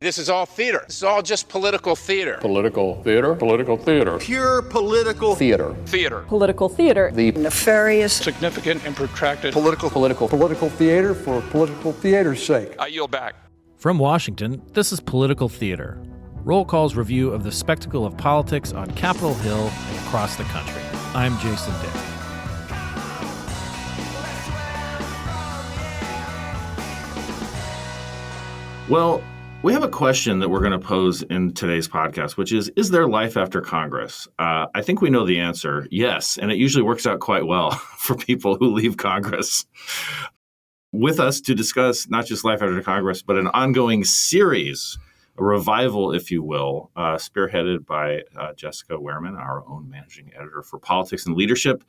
This is all theater. This is all just political theater. Political theater. Political theater. Pure political theater. Theater. Political theater. The nefarious, significant and protracted political theater for political theater's sake. I yield back. From Washington, this is Political Theater, Roll Call's review of the spectacle of politics on Capitol Hill and across the country. I'm Jason Dick. Well, we have a question that we're going to pose in today's podcast, which is there life after Congress? I think we know the answer, yes, and it usually works out quite well for people who leave Congress. With us to discuss not just life after Congress, but an ongoing series, a revival, if you will, spearheaded by Jessica Wehrman, our own managing editor for politics and leadership.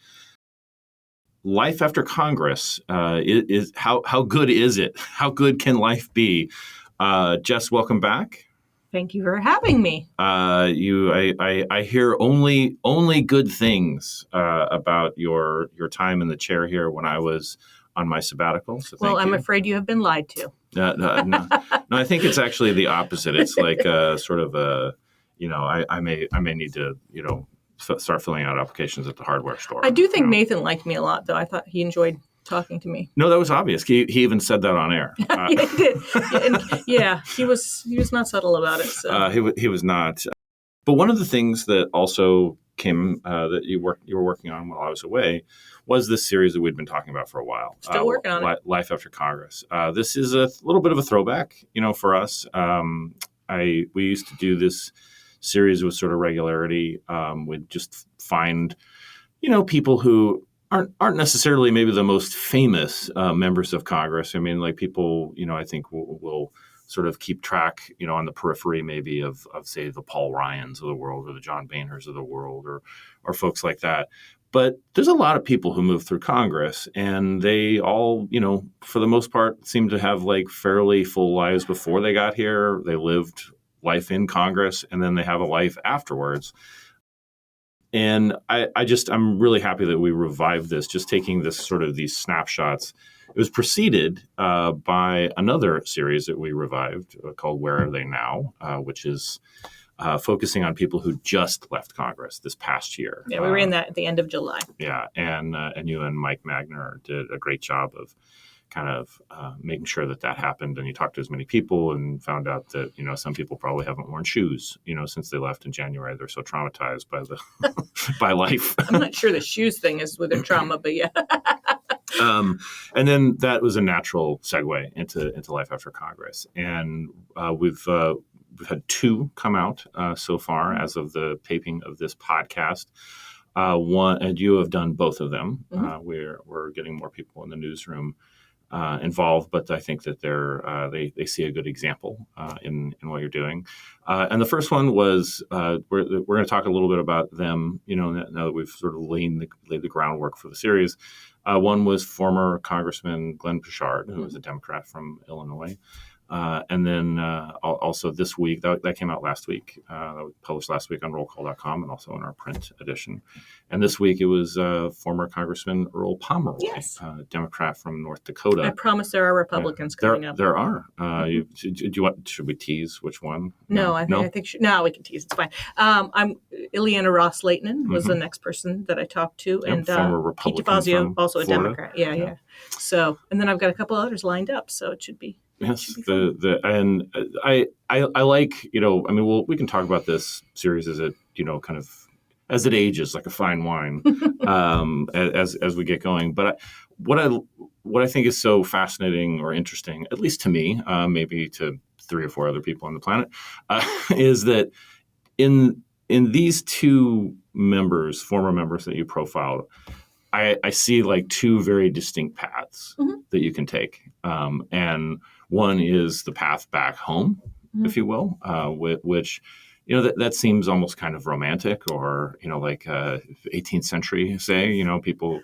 Life after Congress is how good is it? How good can life be? Jess, welcome back. Thank you for having me. I hear only good things about your time in the chair here when I was on my sabbatical. So well, I'm afraid you have been lied to. No, I think it's actually the opposite. It's like sort of a, I may need to, start filling out applications at the hardware store. I do think Nathan liked me a lot, though. I thought he enjoyed talking to me. No, that was obvious. He even said that on air. Yeah, he did. Yeah, he was not subtle about it. So. He was not. But one of the things that also came that you were working on while I was away was this series that we'd been talking about for a while. Still working on it. Life After Congress. This is a little bit of a throwback, for us. We used to do this series with sort of regularity. We'd just find, people who aren't necessarily maybe the most famous members of Congress. I mean, like people, I think will sort of keep track, on the periphery maybe of say the Paul Ryans of the world or the John Boehners of the world or folks like that. But there's a lot of people who move through Congress and they all, for the most part seem to have like fairly full lives before they got here. They lived life in Congress and then they have a life afterwards. And I'm really happy that we revived this, just taking this sort of these snapshots. It was preceded by another series that we revived called Where Are They Now, which is focusing on people who just left Congress this past year. Yeah, we were in that at the end of July. Yeah, and you and Mike Magner did a great job of kind of making sure that happened. And you talked to as many people and found out that, some people probably haven't worn shoes, since they left in January. They're so traumatized by life. I'm not sure the shoes thing is with their trauma, but yeah. And then that was a natural segue into Life After Congress. And we've had two come out so far as of the taping of this podcast. One, and you have done both of them. Mm-hmm. We're getting more people in the newsroom involved, but I think that they see a good example in what you're doing. And the first one was we're going to talk a little bit about them. Now that we've sort of laid the groundwork for the series. One was former Congressman Glenn Pichard, who was a Democrat from Illinois. And then also this week, that came out last week, that was published last week on rollcall.com and also in our print edition. And this week it was former Congressman Earl Pomeroy, yes. Democrat from North Dakota. I promise there are Republicans coming up. There are. Should we tease which one? No, I think we can tease. It's fine. I'm Ileana Ross Leighton was the next person that I talked to, and former Republican Pete DeFazio, also a Florida. Democrat. Yeah. So, and then I've got a couple others lined up, so it should be. Yes, and I like, we can talk about this series as it, kind of as it ages, like a fine wine, as we get going. But what I think is so fascinating or interesting, at least to me, maybe to 3 or 4 other people on the planet, is that in these two former members that you profiled, I see like 2 very distinct paths that you can take, and one is the path back home, if you will, which, that seems almost kind of romantic or, like 18th century, say, people,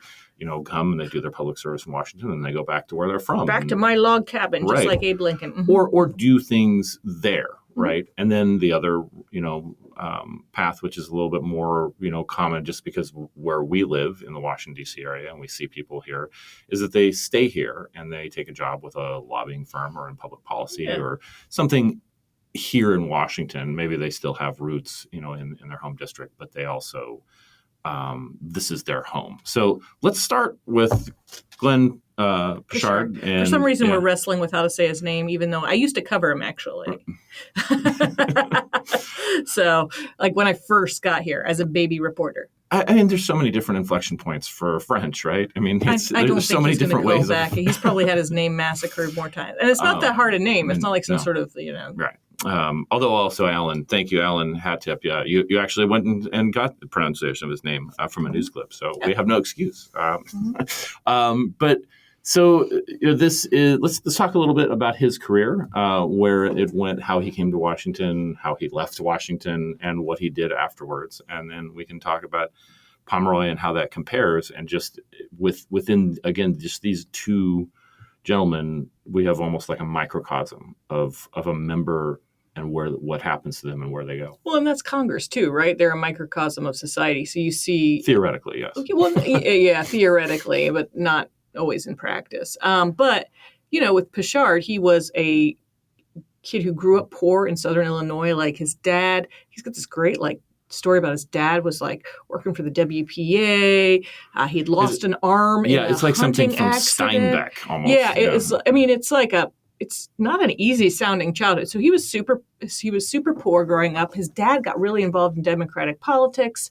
come and they do their public service in Washington and they go back to where they're from. Back to my log cabin, just like Abe Lincoln. Mm-hmm. Or do things there, right? And then the other, path, which is a little bit more, common just because where we live in the Washington, D.C. area, and we see people here, is that they stay here and they take a job with a lobbying firm or in public policy or something, here in Washington. Maybe they still have roots, in their home district, but they also this is their home. So let's start with Glenn Pichard. For some reason, we're wrestling with how to say his name, even though I used to cover him, actually. So, like when I first got here as a baby reporter. I mean, there's so many different inflection points for French, right? I mean, I don't there's so think many he's different go ways. back. He's probably had his name massacred more times. And it's not that hard a name. It's not like some sort of, Right. Although also Alan, thank you, Alan Hatip. Yeah, you actually went and got the pronunciation of his name from a news clip, so we have no excuse. But so this is let's talk a little bit about his career, where it went, how he came to Washington, how he left Washington, and what he did afterwards, and then we can talk about Pomeroy and how that compares, and just within again just these two gentlemen, we have almost like a microcosm of a member and what happens to them and where they go. Well, and that's Congress too, right? They're a microcosm of society. So you see Theoretically, yes. Okay, well, yeah, theoretically, but not always in practice. But with Pichard, he was a kid who grew up poor in Southern Illinois. Like his dad, he's got this great story about his dad was working for the WPA. He'd lost an arm. Yeah, it's like something from accident. Steinbeck almost. Yeah, it's. I mean, it's not an easy sounding childhood. So he was super poor growing up. His dad got really involved in Democratic politics,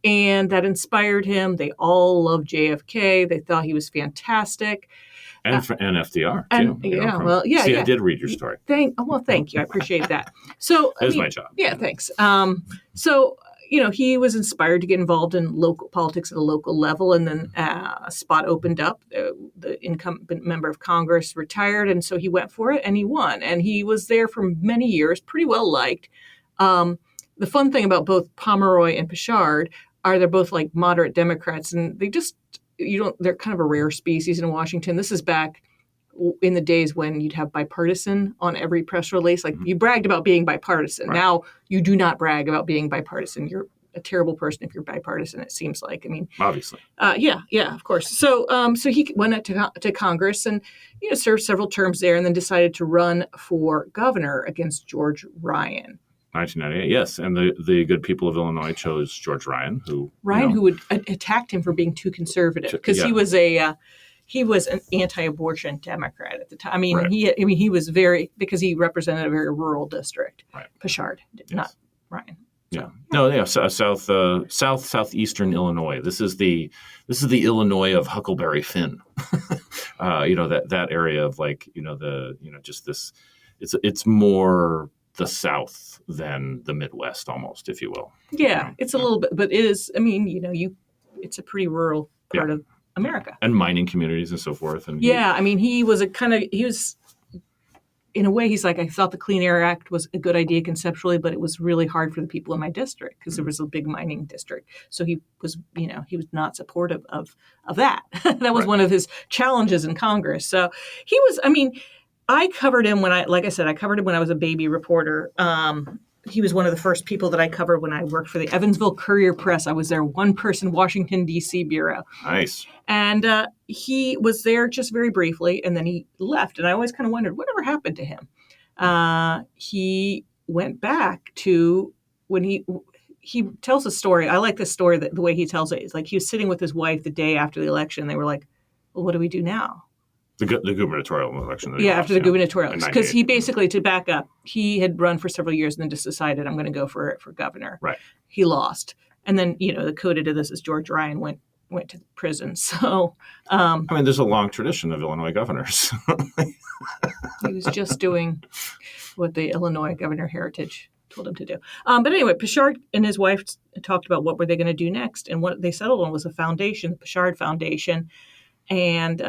and that inspired him. They all loved JFK. They thought he was fantastic. And FDR too. I did read your story. Thank you. I appreciate that. So it was my job. Yeah, thanks. He was inspired to get involved in local politics at a local level, and then a spot opened up. The incumbent member of Congress retired, and so he went for it, and he won. And he was there for many years, pretty well liked. The fun thing about both Pomeroy and Pichard are they're both moderate Democrats, and they're kind of a rare species in Washington. This is back in the days when you'd have bipartisan on every press release. You bragged about being bipartisan. Right. Now you do not brag about being bipartisan. You're a terrible person if you're bipartisan, it seems like. I mean, obviously. Yeah, of course. So he went to Congress and served several terms there, and then decided to run for governor against George Ryan. 1998, yes, and the good people of Illinois chose George Ryan, who would attacked him for being too conservative because he was an anti-abortion Democrat at the time. I mean, right. He was because he represented a very rural district. Right. Pichard, not Ryan. So. Yeah, southeastern Illinois. This is the Illinois of Huckleberry Finn. that area of just this. It's more the South than the Midwest, almost, if you will. Yeah, it's a little bit, but it is. I mean, it's a pretty rural part of America, and mining communities and so forth. And he was in a way, he's like, I thought the Clean Air Act was a good idea conceptually, but it was really hard for the people in my district because there was a big mining district. So he was not supportive of that. That was one of his challenges in Congress. So he was. I mean, I covered him when I covered him when I was a baby reporter. He was one of the first people that I covered when I worked for the Evansville Courier Press. I was their one-person Washington, D.C. bureau. Nice. And he was there just very briefly, and then he left. And I always kind of wondered, whatever happened to him? He went back to when he tells a story. I like this story, the way he tells it. It's like he was sitting with his wife the day after the election. And they were like, well, what do we do now? The gubernatorial election. After the gubernatorial. Because he basically, to back up, he had run for several years and then just decided, I'm going to go for governor. Right. He lost. And then, the coda to this is George Ryan went to prison. So. There's a long tradition of Illinois governors. He was just doing what the Illinois Governor Heritage told him to do. But anyway, Pichard and his wife talked about what were they going to do next. And what they settled on was a foundation, the Pichard Foundation. And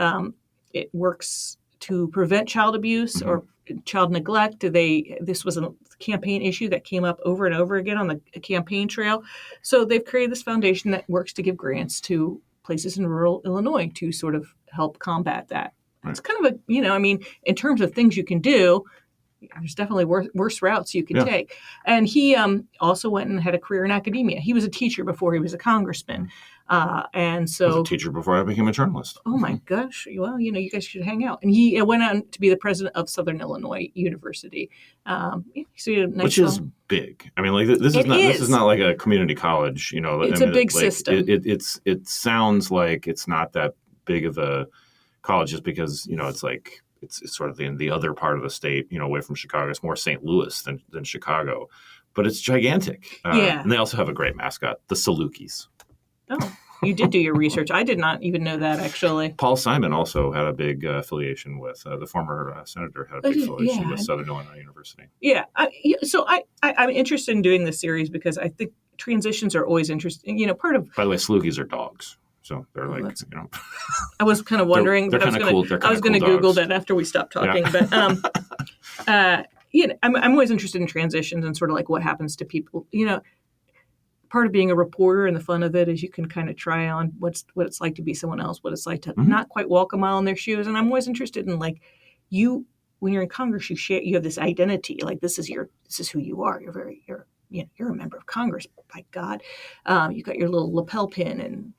it works to prevent child abuse or child neglect. This was a campaign issue that came up over and over again on the campaign trail. So they've created this foundation that works to give grants to places in rural Illinois to sort of help combat that. Right. It's kind of in terms of things you can do, there's definitely worse routes you can take. And he also went and had a career in academia. He was a teacher before he was a congressman. And I was so, a teacher before I became a journalist. oh my gosh, well, you guys should hang out. And he went on to be the president of Southern Illinois University. So he had a nice Which is long- big. I mean, like this It is is. not like a community college. It's I a mean, big like, system. It sounds like it's not that big of a college just because it's like it's sort of in the other part of the state, away from Chicago. It's more St. Louis than Chicago, but it's gigantic. Yeah. And they also have a great mascot, the Salukis. Oh, you did do your research. I did not even know that, actually. Paul Simon also had a big affiliation with the former senator had a big affiliation with Southern Illinois University. Yeah. So I'm interested in doing this series because I think transitions are always interesting. Part of By the way, Salukis are dogs. So they're like, I was kind of wondering. They're but kind of cool. They're I was going to cool Google dogs. that after we stopped talking. Yeah. But I'm always interested in transitions and sort of like what happens to people. Part of being a reporter and the fun of it is you can kind of try on what it's like to be someone else, what it's like to not quite walk a mile in their shoes. And I'm always interested in like when you're in Congress, you have this identity. Like this is who you are. You're a member of Congress. By God, you got your little lapel pin, and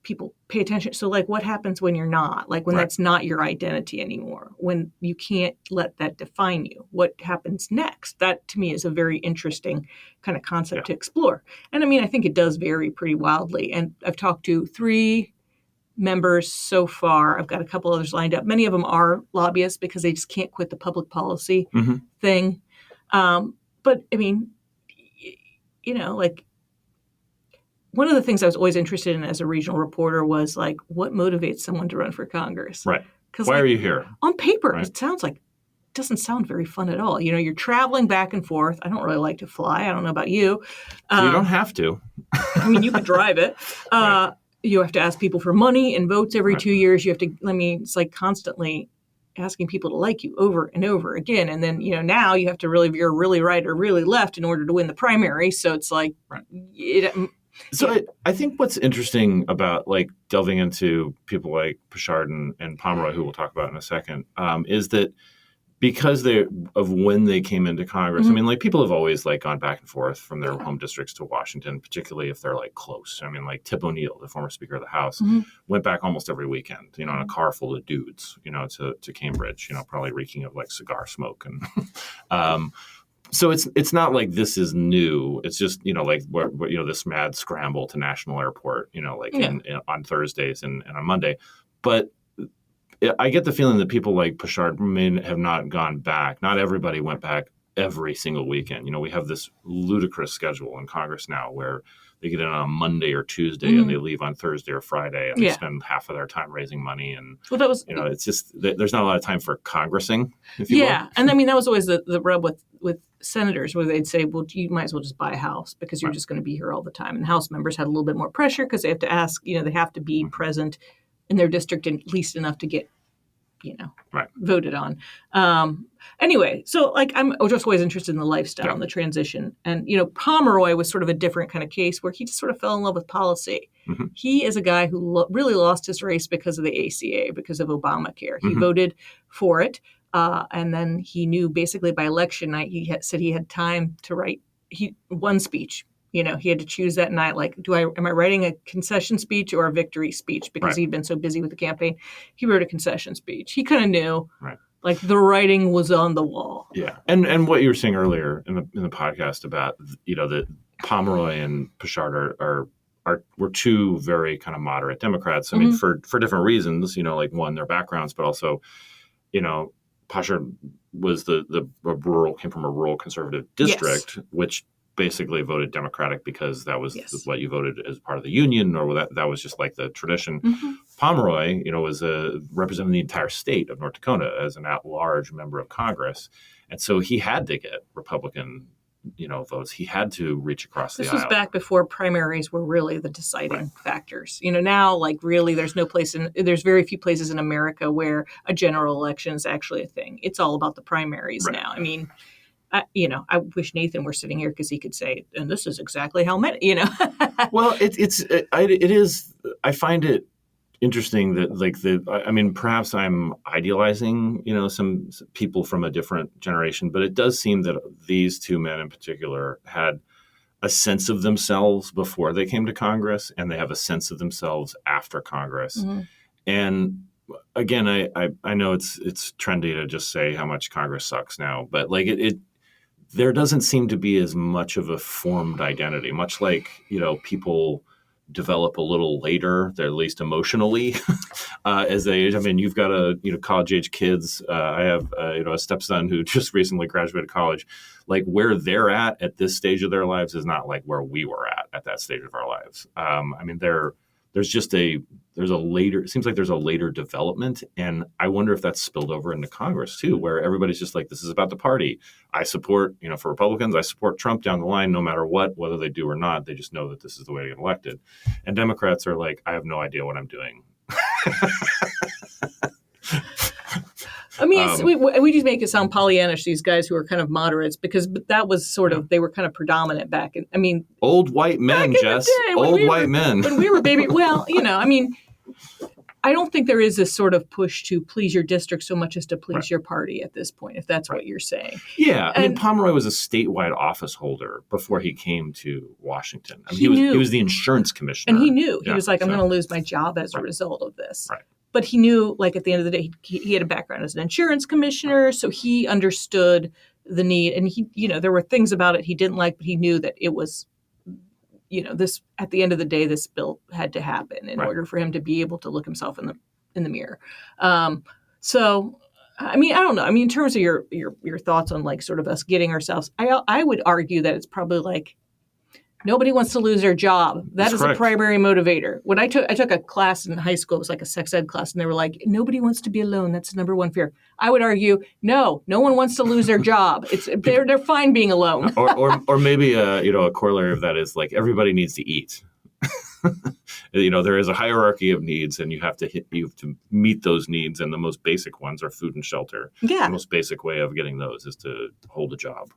people pay attention. So like, what happens when you're not? Like when that's not your identity anymore? When you can't let that define you? What happens next? That to me is a very interesting kind of concept to explore. And I mean, I think it does vary pretty wildly. And I've talked to 3 members so far. I've got a couple others lined up. Many of them are lobbyists because they just can't quit the public policy thing. But I mean, like one of the things I was always interested in as a regional reporter was like, what motivates someone to run for Congress? Right. Because why are you here? On paper, it doesn't sound very fun at all. You're traveling back and forth. I don't really like to fly. I don't know about you. You don't have to. I mean, you could drive it. Right. You have to ask people for money and votes every 2 years. You have to, it's like constantly asking people to like you over and over again. And then, now you have to really veer really right or really left in order to win the primary. So it's like, I think what's interesting about like delving into people like Pichard and Pomeroy, who we'll talk about in a second, is that because of when they came into Congress, I mean, like people have always like gone back and forth from their home districts to Washington, particularly if they're like close. I mean, like Tip O'Neill, the former Speaker of the House, went back almost every weekend, in a car full of dudes, to Cambridge, probably reeking of like cigar smoke. And so it's not like this is new. It's just, like what this mad scramble to National Airport, on Thursdays and on Monday. But I get the feeling that people like Pichard may have not gone back. Not everybody went back every single weekend. We have this ludicrous schedule in Congress now where they get in on a Monday or Tuesday and they leave on Thursday or Friday and they spend half of their time raising money. And, that was, it's just, there's not a lot of time for congressing, if you will. And I mean, that was always the rub with senators where they'd say, well, you might as well just buy a house because you're just going to be here all the time. And House members had a little bit more pressure because they have to ask, they have to be present in their district at least enough to get, voted on. Anyway, so like I'm just always interested in the lifestyle and the transition. And, Pomeroy was sort of a different kind of case where he just sort of fell in love with policy. He is a guy who really lost his race because of the ACA, because of Obamacare. He voted for it. And then he knew basically by election night, said he had time to write one speech. He had to choose that night, like, am I writing a concession speech or a victory speech? Because he'd been so busy with the campaign. He wrote a concession speech. He kind of knew, like, the writing was on the wall. Yeah. And what you were saying earlier in the podcast about, that Pomeroy and Pichard were 2 very kind of moderate Democrats. I mean, for different reasons, like one, their backgrounds, but also, Pichard was came from a rural conservative district, which basically voted Democratic because that was what you voted as part of the Union, or that was just like the tradition. Pomeroy, was representing the entire state of North Dakota as an at-large member of Congress. And so he had to get Republican, votes. He had to reach across the aisle. This was back before primaries were really the deciding factors. Now, like really, there's very few places in America where a general election is actually a thing. It's all about the primaries now. I mean, I wish Nathan were sitting here because he could say, and this is exactly how many, Well, it is. I find it interesting that perhaps I'm idealizing, some people from a different generation, but it does seem that these 2 men in particular had a sense of themselves before they came to Congress, and they have a sense of themselves after Congress. Mm-hmm. And again, I know it's trendy to just say how much Congress sucks now, but like there doesn't seem to be as much of a formed identity, much like, people develop a little later, they're at least emotionally as they age. I mean, you've got college age kids. I have, a stepson who just recently graduated college. Like where they're at this stage of their lives is not like where we were at that stage of our lives. I mean, it seems like there's a later development. And I wonder if that's spilled over into Congress too, where everybody's just like, this is about the party. I support, for Republicans, I support Trump down the line, no matter what, whether they do or not. They just know that this is the way to get elected. And Democrats are like, I have no idea what I'm doing. I mean, we just make it sound Pollyannish, these guys who are kind of moderates, because that was sort of, they were kind of predominant back in, I mean. Old white men, Jess. Old white men. When we were baby, well, I mean, I don't think there is this sort of push to please your district so much as to please your party at this point, if that's what you're saying. Yeah. I mean, Pomeroy was a statewide office holder before he came to Washington. I mean, he was the insurance commissioner. And he knew. He was like, I'm going to lose my job as a result of this. Right. But he knew, like, at the end of the day, he had a background as an insurance commissioner, so he understood the need. And there were things about it he didn't like, but he knew that it was, this, at the end of the day, this bill had to happen in order for him to be able to look himself in the mirror. So, I mean, I don't know. I mean, in terms of your thoughts on, like, sort of us getting ourselves, I would argue that it's probably like, nobody wants to lose their job. That is a primary motivator. When I took a class in high school, it was like a sex ed class, and they were like, nobody wants to be alone. That's the number one fear. I would argue, no one wants to lose their job. They're fine being alone. or maybe a corollary of that is like everybody needs to eat. There is a hierarchy of needs, and you have to meet those needs, and the most basic ones are food and shelter. Yeah. The most basic way of getting those is to hold a job.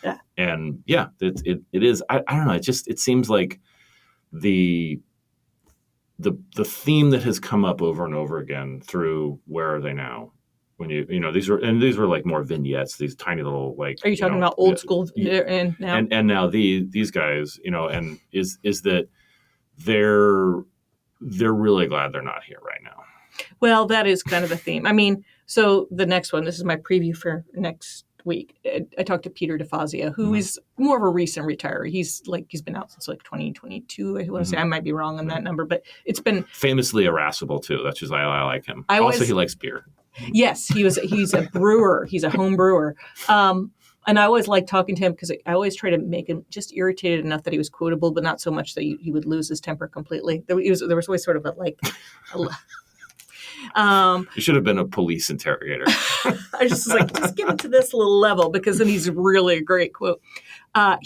Yeah. And yeah, it is. I don't know. It seems like the theme that has come up over and over again through Where Are They Now? When these were like more vignettes, these tiny little like. Are you talking about old school and now? And now these guys, and is that they're really glad they're not here right now. Well, that is kind of a theme. I mean, so the next one, this is my preview for next week. I talked to Peter DeFazio, who is more of a recent retiree. He's been out since like 2022. I want to say, I might be wrong on that number, but it's been famously irascible too. That's just I like him. He likes beer. Yes, he's a brewer. He's a home brewer. And I always like talking to him because I always try to make him just irritated enough that he was quotable, but not so much that he would lose his temper completely. There was always sort of you should have been a police interrogator. I just was like, just get into this little level, because then he's really a great quote. For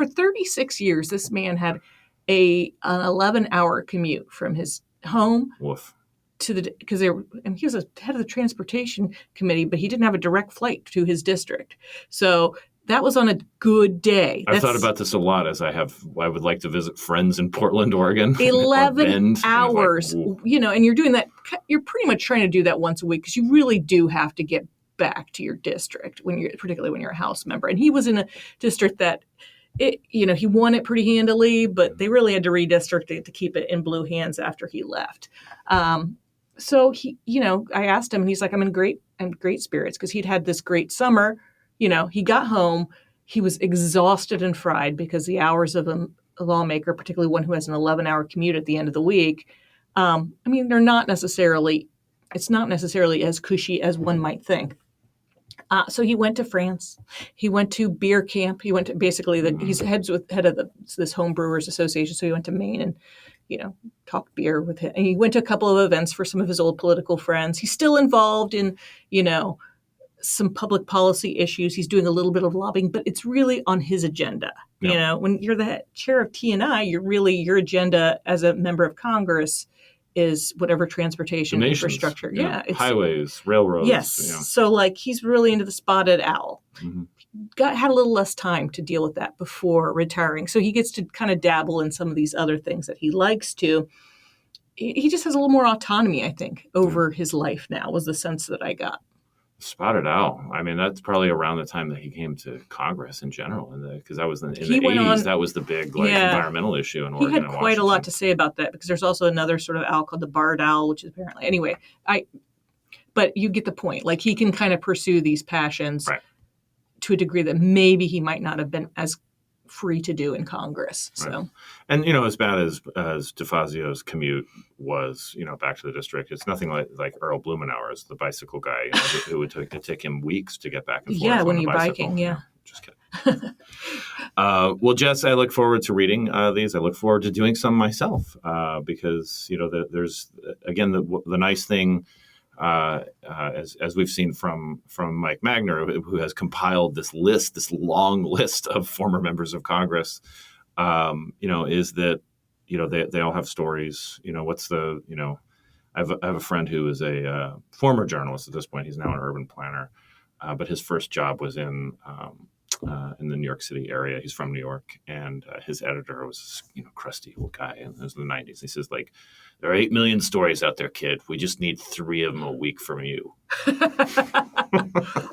36 years, this man had an 11-hour commute from his home. Woof. Because he was a head of the transportation committee, but he didn't have a direct flight to his district. So that was on a good day. I've thought about this a lot as I would like to visit friends in Portland, Oregon. 11 hours, and you're doing that. You're pretty much trying to do that once a week, because you really do have to get back to your district particularly when you're a House member. And he was in a district that he won it pretty handily, but they really had to redistrict it to keep it in blue hands after he left. So I asked him, and he's like, I'm in great spirits, because he'd had this great summer. He got home, he was exhausted and fried, because the hours of a lawmaker, particularly one who has an 11-hour commute at the end of the week, they're not necessarily, it's not necessarily as cushy as one might think. So he went to France. He went to beer camp. He went to he's head of this home brewers association. So he went to Maine and, talked beer with him. And he went to a couple of events for some of his old political friends. He's still involved in, some public policy issues. He's doing a little bit of lobbying, but it's really on his agenda. Yeah. When you're the chair of T&I, your agenda as a member of Congress is whatever transportation infrastructure. Yeah. Highways, railroads. Yes. Yeah. So he's really into the spotted owl. Mm-hmm. Had a little less time to deal with that before retiring. So he gets to kind of dabble in some of these other things that he likes to. He just has a little more autonomy, I think, over his life now, was the sense that I got. Spotted owl. I mean, that's probably around the time that he came to Congress in general, because that was in the He went 80s. on- That was the big Yeah. environmental issue in He Oregon had and quite a lot to Washington. say about that because there's also another sort of owl called the barred owl, which is apparently anyway. But you get the point. Like he can kind of pursue these passions Right. to a degree that maybe he might not have been as free to do in Congress. So Right. And as bad as DeFazio's commute was, back to the district, it's nothing like Earl Blumenauer, the bicycle guy. It would take him weeks to get back and forth. Yeah, when on the you're bicycle. biking, yeah. Just kidding. Well, Jess, I look forward to reading these. I look forward to doing some myself because there's again the nice thing. As we've seen from Mike Magner, who has compiled this long list of former members of Congress, is that they all have stories. I have a friend who is a former journalist at this point. He's now an urban planner, but his first job was in the New York City area. He's from New York, and his editor was crusty old guy, and it was in the 90s. He says, like, there are 8 million stories out there, kid. We just need 3 of them a week from you.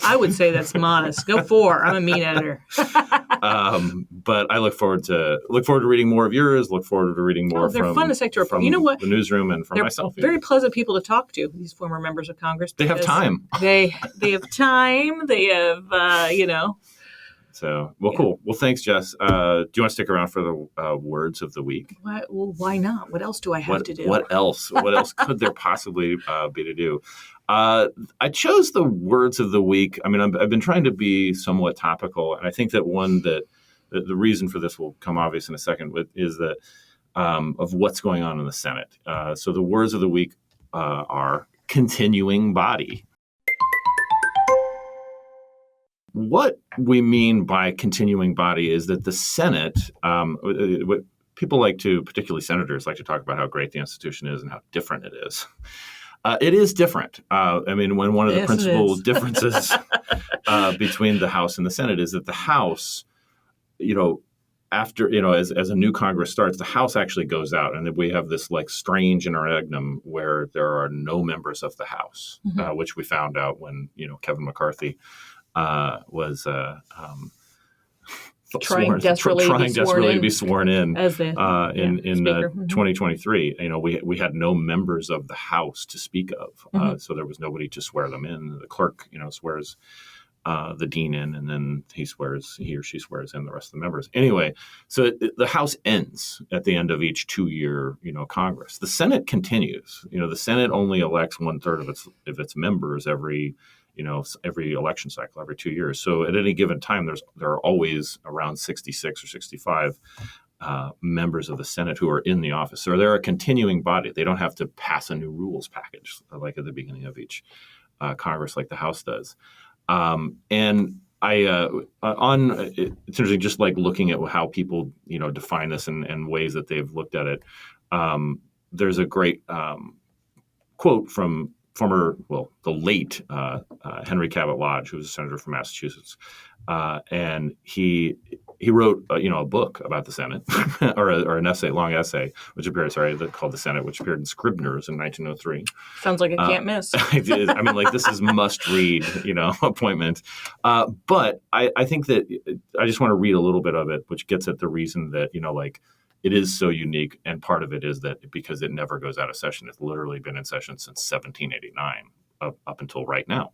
I would say that's modest. Go 4. I'm a mean editor. But I look forward to reading more of yours. Look forward to reading more they're from fun to sector. from You know what? the newsroom and from They're myself. very pleasant people to talk to. These former members of Congress. They have because time. They have time. They have So, cool. Well, thanks, Jess. Do you want to stick around for the words of the week? Why not? What else do I have to do? What else? What else could there possibly be to do? I chose the words of the week. I mean, I've been trying to be somewhat topical, and I think that the reason for this will come obvious in a second, is that of what's going on in the Senate. So the words of the week are continuing body. What we mean by continuing body is that the Senate, what people particularly senators, like to talk about how great the institution is and how different it is. It is different. I mean, when one of the principal differences between the House and the Senate is that the House, after, as a new Congress starts, the House actually goes out, and we have this strange interregnum where there are no members of the House, which we found out when, Kevin McCarthy was trying desperately to be sworn in as the in Speaker. 2023. We had no members of the House to speak of, so there was nobody to swear them in. The clerk, swears the dean in, and then he or she swears in the rest of the members. Anyway, so the House ends at the end of each 2-year, Congress. The Senate continues. The Senate only elects 1/3 of its members every election cycle, every 2 years. So at any given time, there are always around 66 or 65 members of the Senate who are in the office. So they're a continuing body. They don't have to pass a new rules package like at the beginning of each Congress, like the House does. And it's interesting, just looking at how people define this and ways that they've looked at it. There's a great quote from the late Henry Cabot Lodge, who was a senator from Massachusetts, and he wrote a book about the Senate or an long essay which appeared called The Senate, which appeared in Scribner's in 1903. Sounds like a can't miss. I mean, this is must read appointment. But I think that I just want to read a little bit of it, which gets at the reason that it is so unique, and part of it is that because it never goes out of session. It's literally been in session since 1789 up until right now.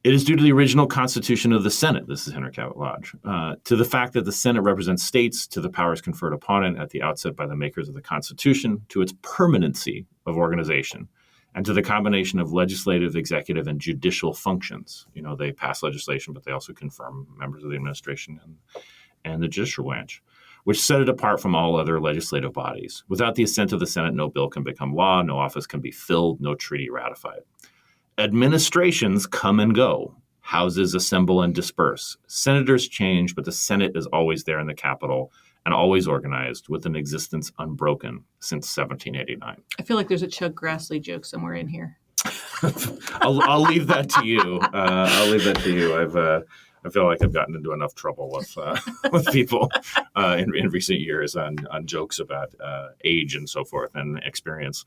It is due to the original Constitution of the Senate, this is Henry Cabot Lodge, to the fact that the Senate represents states, to the powers conferred upon it at the outset by the makers of the Constitution, to its permanency of organization, and to the combination of legislative, executive, and judicial functions. They pass legislation, but they also confirm members of the administration and the judicial branch, which set it apart from all other legislative bodies. Without the assent of the Senate, no bill can become law, no office can be filled, no treaty ratified. Administrations come and go. Houses assemble and disperse. Senators change, but the Senate is always there in the Capitol and always organized with an existence unbroken since 1789. I feel like there's a Chuck Grassley joke somewhere in here. I'll leave that to you. I feel like I've gotten into enough trouble with people in recent years on jokes about age and so forth and experience.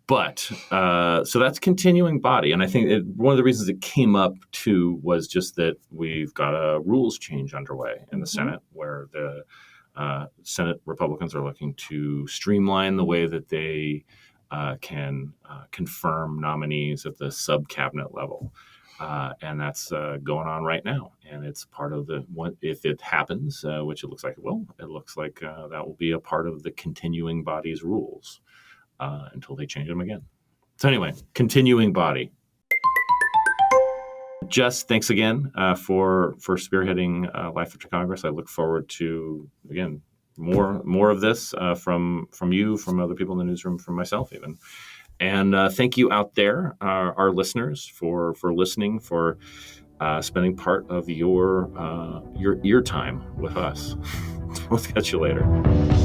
So that's continuing body. And I think one of the reasons it came up too was just that we've got a rules change underway in the Senate, where the Senate Republicans are looking to streamline the way that they can confirm nominees at the sub-cabinet level. And that's going on right now. And it's part of if it happens, which it looks like it will, it looks like that will be a part of the continuing body's rules until they change them again. So anyway, continuing body. Jess, thanks again for spearheading Life After Congress. I look forward to, again, more of this from you, from other people in the newsroom, from myself even. And thank you out there, our listeners, for listening, for spending part of your ear time with us. We'll catch you later.